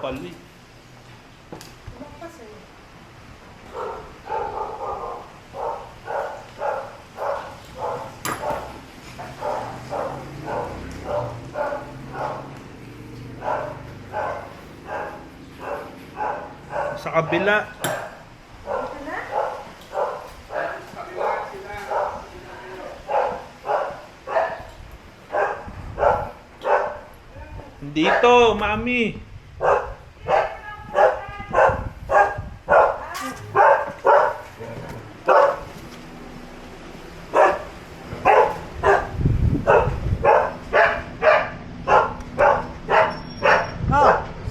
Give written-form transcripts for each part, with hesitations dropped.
kapal eh. Sa kabila. Dito, mami.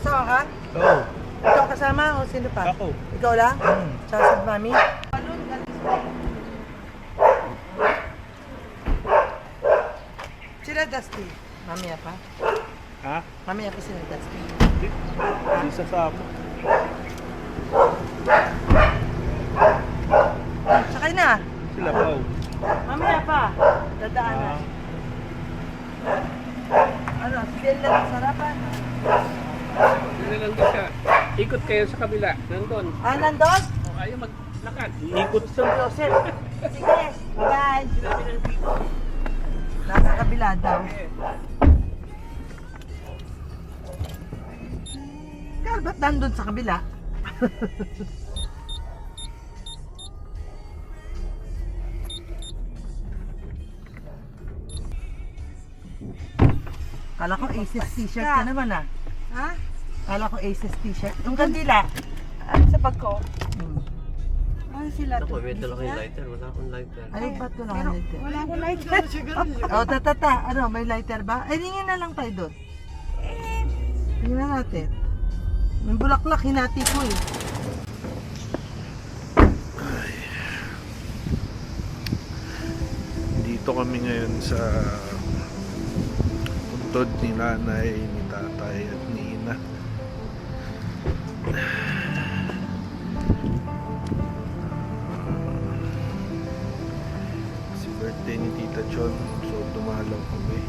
Saan ka? Oh, Ikaw kasama o sino pa? ako. Ikaw lang? Tsaka si mami? Sila Dusty. Mamaya pa? Ha? Mamaya pa sila Dusty. Hindi sasama. Sakay na. Sila pa. Oh. Mamaya pa. Dadaanan. Ano? Feel lang ang sarapan. Nandun siya. Ikot kayo sa kabila. Nandun. Ah, nandun? O, ayaw maglakad. Ikot Gusto mo Joseph. Sige. Bye. Nasa kabila daw. Kaya ba't nandun sa kabila? Kala ko Aces t-shirt ka naman ah. Ha? Kala ko Aces t-shirt. Yung kandila. Sa bag ko. Ano sila to? Ako, may dala kayong lighter. Wala akong lighter. Ay, ba't ko lang lighter? Wala akong lighter. Oh, tata. Ano, may lighter ba? Ay, tingin na lang tayo doon. Tingnan natin. Yung bulaklak, hinati ko eh. Dito kami ngayon sa puntod ni nanay, ni tatay at ni ina. Kasi birthday ni Tita Chon, so dumalaw kami.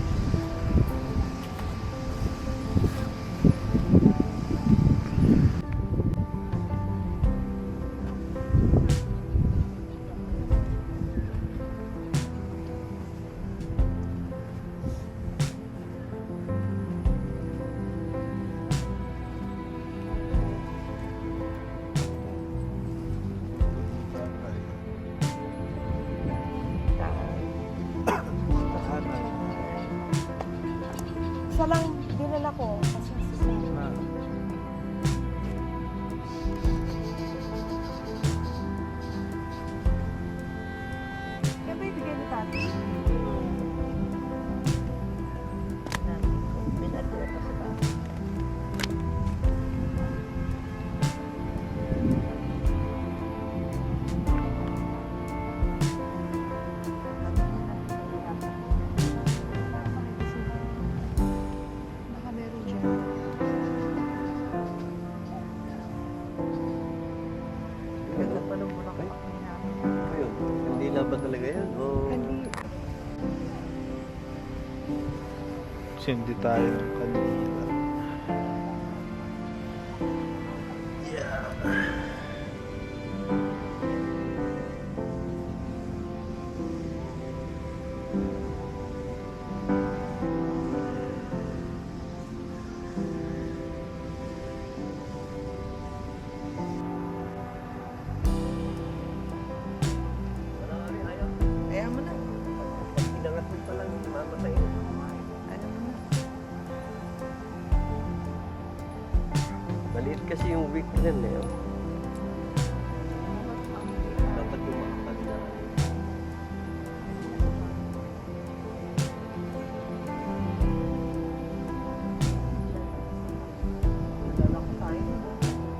Isa lang dinala ko. Kasi Kaya ba ibigay ni Tati? Pinatira pa sa bahay. Baka meron dyan. Ganda pa ng bulaklak ni namin. Ayun, hindi na ba talaga yan? O Hindi. Sindi tayo ng kanila. Ayaw mo na. pag pinangat mo pa lang, mamatay mo. Ayaw mo na. Maliit kasi yung week yan eh. Dapat yung makapal na. Dala ko tayo.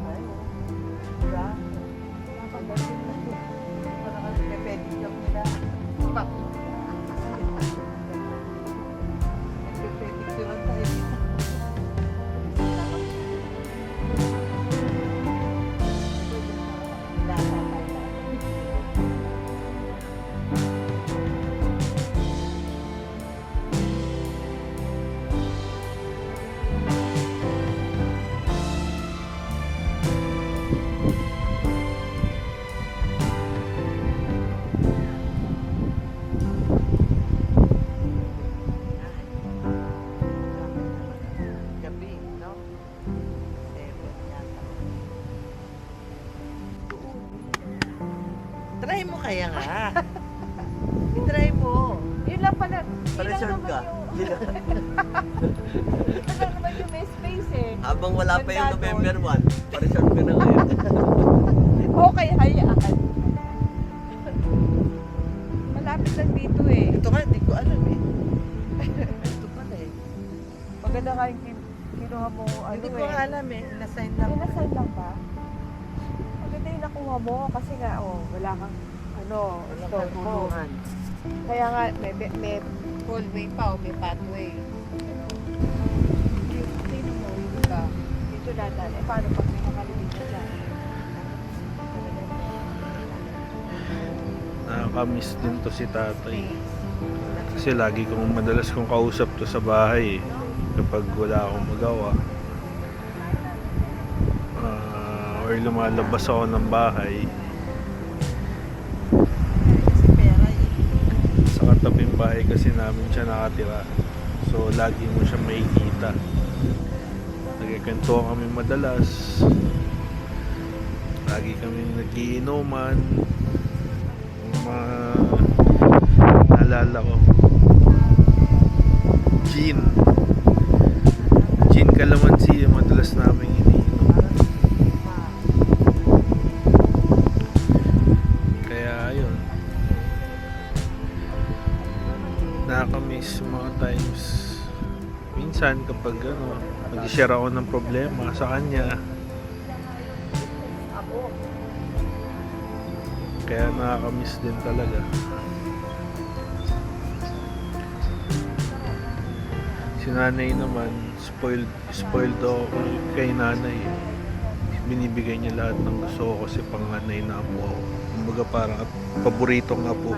Tayo. Diba? Napagdating na. Para kasi may pedicure nila. Pak. May pedicure tayo dito. Itry mo kaya nga. Itry mo. Yun lang pala. Pa-reserve ka. Yun lang naman yung may space eh. Habang wala pa yung Ganda November 1, pa-reserve ka na ngayon. Okay, hayaan. Malapit lang dito eh. Ito nga, hindi ko alam eh. Ito pala eh. Maganda nga yung kinuha mo ano Hindi ko eh. nga alam eh. Nasign lang. Pinasign lang ba? Maganda yung nakuha mo kasi nga wala kang Walang store mo. katulungan. Kaya nga may hallway pa o may pathway. Yung sino mo, yung iba, dito dadaan. Paano pag may nakalibig ka dyan? Nakakamiss din to si tatay. Kasi lagi madalas kong kausap to sa bahay kapag wala akong magawa. Or lumalabas ako ng bahay. Kasi pera eh. Sa katabing bahay kasi namin siya nakatira. So lagi mo siya makikita. Nagkikwentuhan kami madalas. Lagi kami nagiinuman. Yung mga naalala ko. Gin Calamansi yung madalas namin iniinom. Kaya ayun, nakakamiss mga times minsan kapag mag-share ako ng problema sa kanya. Kaya nakakamiss din talaga. Si nanay naman, spoiled ako kay nanay. Binibigay niya lahat ng gusto ko kasi panganay na apo ako. Kumbaga parang paboritong apo.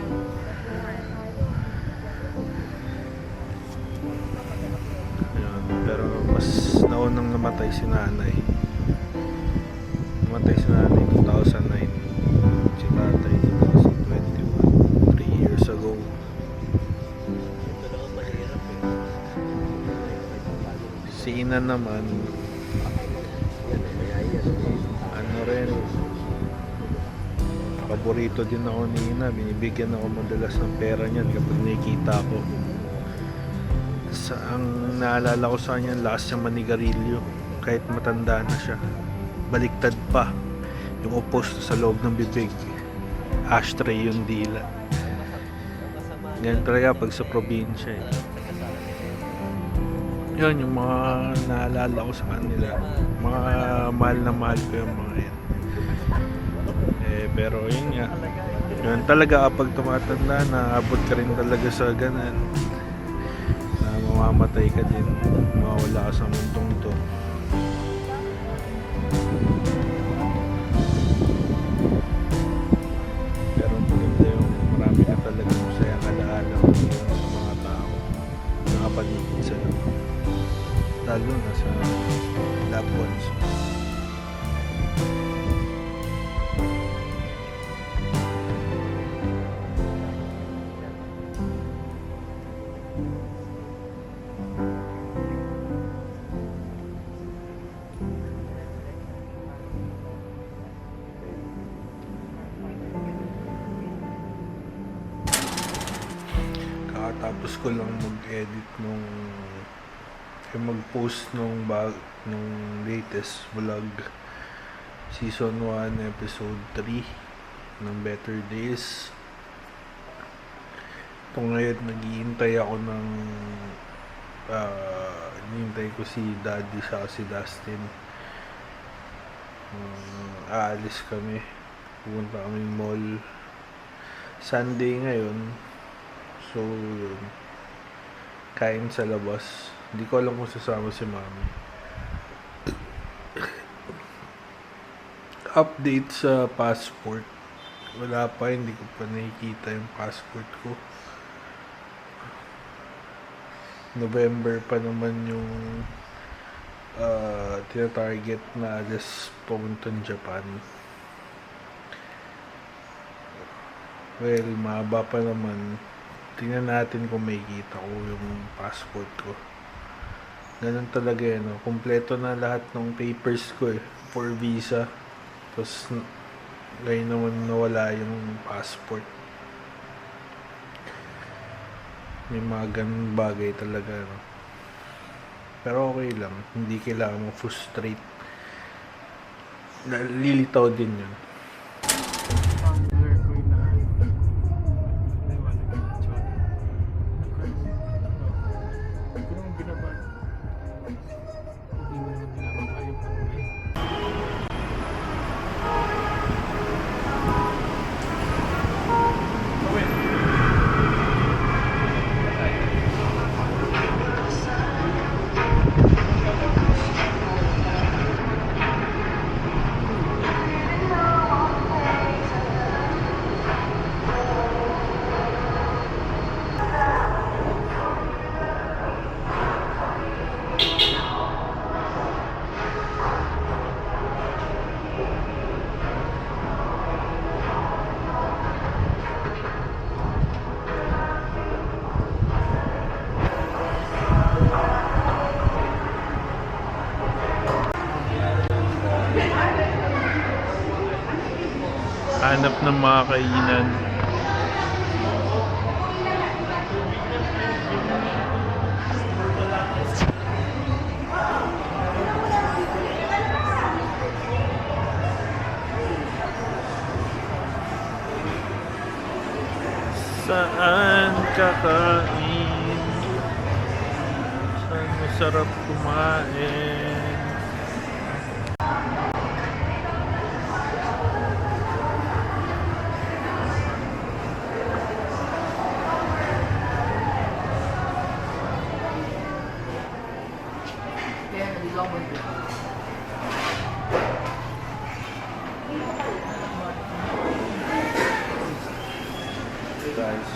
Ayun, pero mas naunang namatay si nanay. Namatay si nanay 2009. Si tatay 2021. 3 years ago. Ito naman mahirap eh. Si ina naman, Yan, mayayas eh. ano rin, paborito din ako ni ina. Binibigyan ako madalas ng pera niyan kapag nakikita ko. Ang naalala ko sa kanya, lakas niyang manigarilyo kahit matanda na siya. Baliktad pa yung upos sa loob ng bibig, ashtray yung dila. Ganyan talaga pag sa probinsya eh. Yun yung mga naalala ko sa kanila, mga mahal na mahal ko yung mga yan. Pero yun nga, yun talaga kapag tumatanda, naabot ka rin talaga sa ganan na mamamatay ka din, mawawala ka sa mundong to. Pero maganda yung marami ka talaga masayang alaala sa mga tao nakapaligid sa'yo, lalo na sa loved ones. Kakatapos ko lang mag-edit mag-post nung latest vlog, season 1 episode 3 ng Better Days. Ito ngayon, naghihintay ako ng hinihintay ko si Daddy sa si Dustin. Aalis kami, pupunta kami mall. Sunday ngayon, so yun, kain sa labas. Hindi ko alam kung sasama si Mami. Update sa passport, wala pa, hindi ko pa nakikita yung passport ko. November pa naman yung tina-target na alis papuntang Japan. Well, mahaba pa naman. Tingnan natin kung may kita ko yung passport ko. Ganun talaga eh, no? Kompleto na lahat ng papers ko eh. For visa. Tapos Ngayon naman nawala yung passport. May mga ganun bagay talaga, no? Pero okay lang, hindi kailangan mo frustrate. Lilitaw din yun. Hanap ng mga kainan. Saan kakain? Saan masarap kumain? Guys,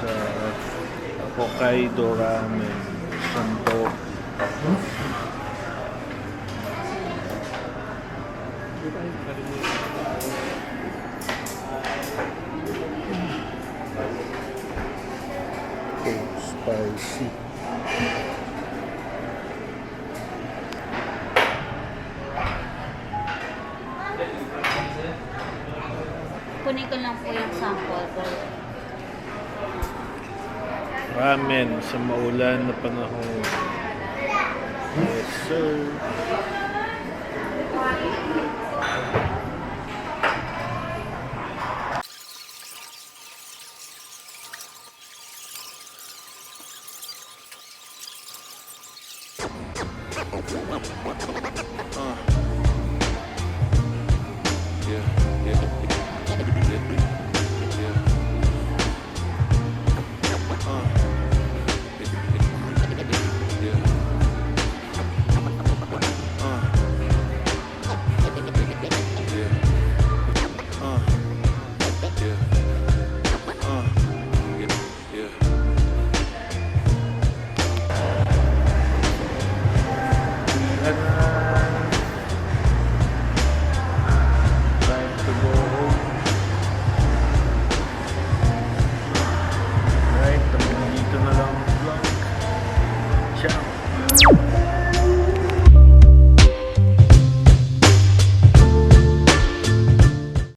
Hokkaido ramen, santo. Okay, spicy. Kunin ko lang po yung sample ko. Ramen sa maulan na panahon. Yes, sir.